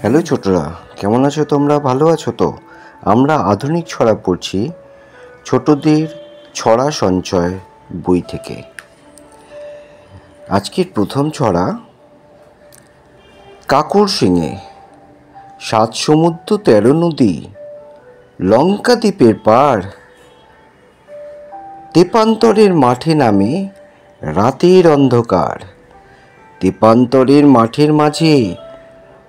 Hello ছোটরা, কেমন আছো তোমরা? ভালো আছো তো? আমরা আধুনিক ছড়া পড়ছি ছোটদের ছড়া সঞ্চয় বই থেকে। আজকের প্রথম ছড়া কাকর সিংহে। 7 সমুদ্র 13 নদী, লঙ্কা দ্বীপের পার, তেপান্তরের মাঠে নামে রাতের অন্ধকার। তেপান্তরের মাঠের মাঝে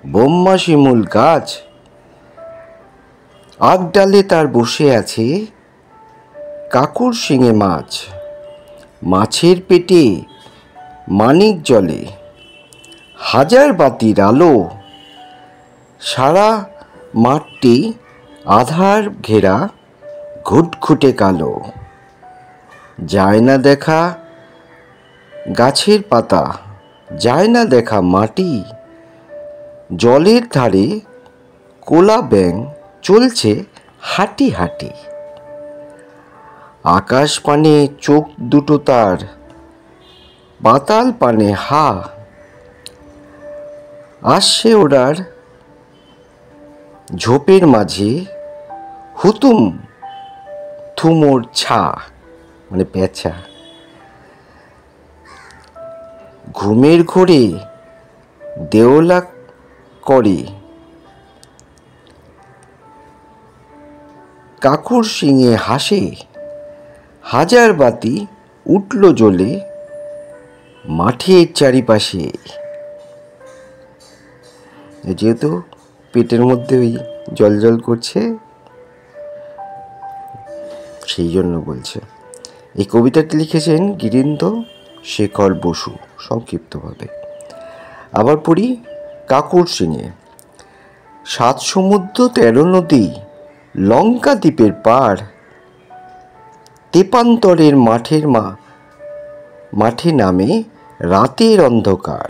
বোম্মা শিমুল গাছ, আগ ডালে তার বসে আছে কাকর সিংহে মাছ। মাছের পেটে মানিক জ্বলে, হাজার বাতির আলো, সারা মাঠটি আধার ঘেরা ঘুটঘুটে কালো। যায় না দেখা গাছের পাতা, যায় না দেখা মাটি, জলের ধারে কোলা ব্যাঙ চলছে হাঁটি হাঁটি। আকাশ পানে চোখ দুটো তার, পাতাল পানে হা, আসছে ওড়ার ঝোপের মাঝে হুতুম থুমোর ছা, মানে পেঁচা। ঘুমের ঘোরে দেওলা করে কাকর সিংহে হাসে, হাজার বাতি উঠল জ্বলে মাঠের চারিপাশে। যেহেতু পেটের মধ্যে ওই জল জল করছে, সেই জন্য বলছে। এই কবিতাটি লিখেছেন গিরীন্দ্র শেখর বসু সংক্ষিপ্তভাবে। আবার পড়ি কাকর সিংহে। 7 সমুদ্র 13 নদী, লঙ্কা দ্বীপের পার, তেপান্তরের মাঠে নামে রাতের অন্ধকার।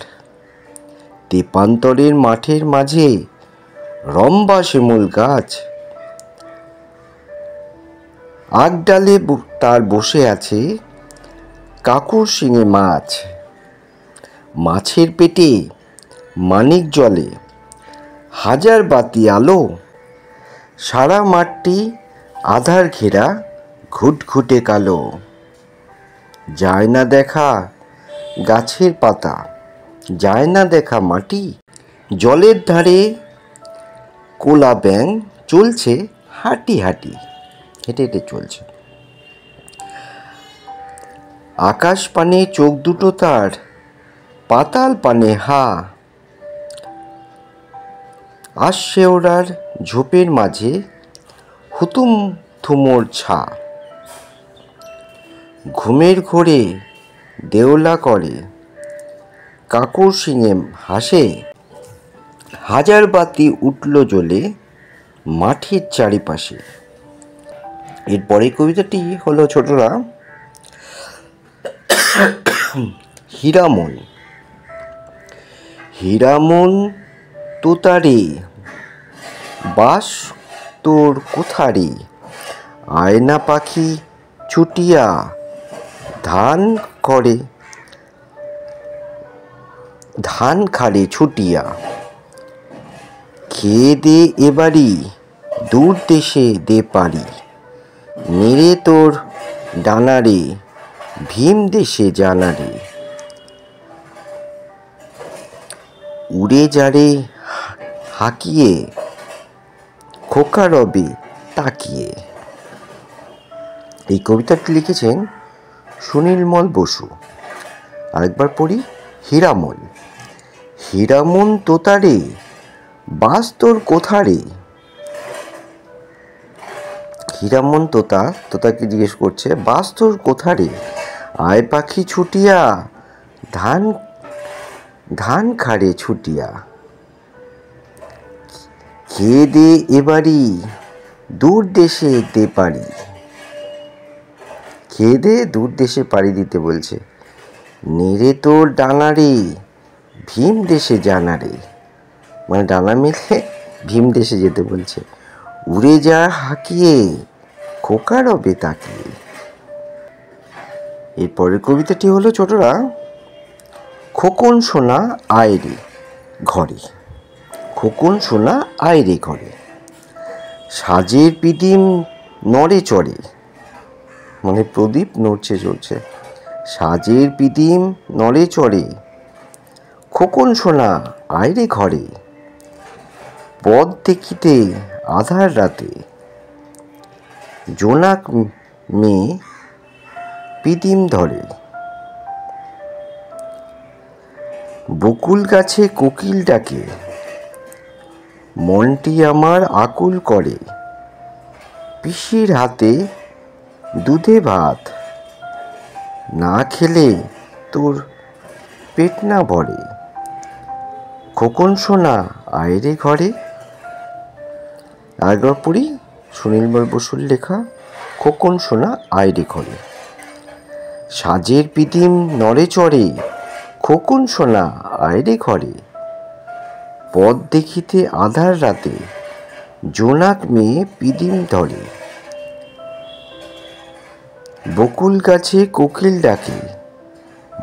তেপান্তরের মাঠের মাঝে রম্বা শিমুল গাছ, আগ ডালে তার বসে আছে কাকর সিংহে মাছ। মাছের পেটে মানিক জ্বলে, হাজার বাতি আলো, সারা মাঠটি আধার ঘেরা ঘুটঘুটে কালো। যায় না দেখা গাছের পাতা, যায় না দেখা মাটি, জলের ধারে কোলা ব্যাঙ চলছে হাঁটি হাঁটি, হেঁটে হেঁটে চলছে। আকাশ পানে চোখ দুটো তার, পাতাল পানে হা, আসছে ওড়ার ঝোপের মাঝে হুতুম থুমোর ছা। ঘুমের ঘোরে দেওলা করে কাকর সিংহে হাসে, হাজার বাতি উঠল জ্বলে মাঠের চারিপাশে। এরপরে কবিতাটি হলো ছোটরা হীরামন। হীরামন তোতারে বাস তোর কোথারে, আয়না পাখি ছুটিয়া ধান খাড়ে ছুটিয়া। খেয়ে দে এবারি দূর দেশে দে পারি, নেড়ে তোর ডানারে ভীম দেশে জানারে। উড়ে যারে হাঁকিয়ে খোকা রবে তাকিয়ে। এই কবিতাটি লিখেছেন সুনীলমল বসু। আরেকবার পড়ি হীরামন। হীরামন তোতারে বাস তোর কোথারে। হীরামন তোতাকে জিজ্ঞেস করছে বাস তোর কোথারে, আয় পাখি ছুটিয়া ধান খাড়ে ছুটিয়া। খেয়ে দে এবারি দূর দেশে দে পারি। খেয়ে দে দূর দেশে পাড়ি দিতে বলছে। নেড়ে তোর ডানারে ভীম দেশে জানারে, মানে ডানা মেলে ভীম দেশে যেতে বলছে। উড়ে যা হাঁকিয়ে খোকা রবে তাকিয়ে। এরপরের কবিতাটি হলো ছোটরা খোকন সোনা আয় রে ঘরে। খোকন সোনা আয় রে ঘরে। সাজের পিদিম নড়ে চড়ে, মানে প্রদীপ নড়ছে চড়ছে। সাজের পিদিম নড়ে চড়ে, খোকন সোনা আয় রে ঘরে। পথ দেখিতে আধার রাতে, জোনাক মেয়ে পিদিম ধরে। বকুল গাছে কোকিল ডাকে, মনটি আমার আকুল করে। পিসির হাতে দুধে ভাত, না খেলে তোর পেট না ভরে। খোকন সোনা আয় রে ঘরে। আরেকবার পড়ি, সুনীলমল বসুর লেখা খোকন সোনা আয় রে ঘরে। সাজের পিদিম নড়ে চড়ে, খোকন সোনা আয় রে ঘরে। পথ দেখিতে আধার রাতে, জোনাক মেয়ে পিদিম ধরে। বকুল গাছে কোকিল ডাকে,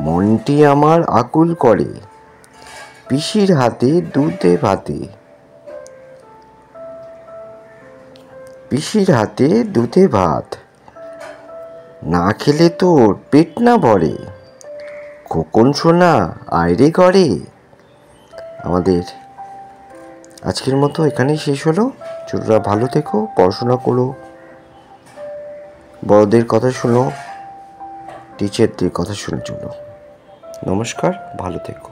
মনটি আমার আকুল করে। পিসির হাতে দুধে ভাতে, পিসির হাতে দুধে ভাত, না খেলে তোর পেট না ভরে। খোকন সোনা আয় রে ঘরে। আমাদের আজকের মতো এখানেই শেষ হলো। ছোটরা ভালো থেকো, পড়াশোনা করো, বড়দের কথা শোনো, টিচারদের কথা শুনে চলো। নমস্কার, ভালো থেকো।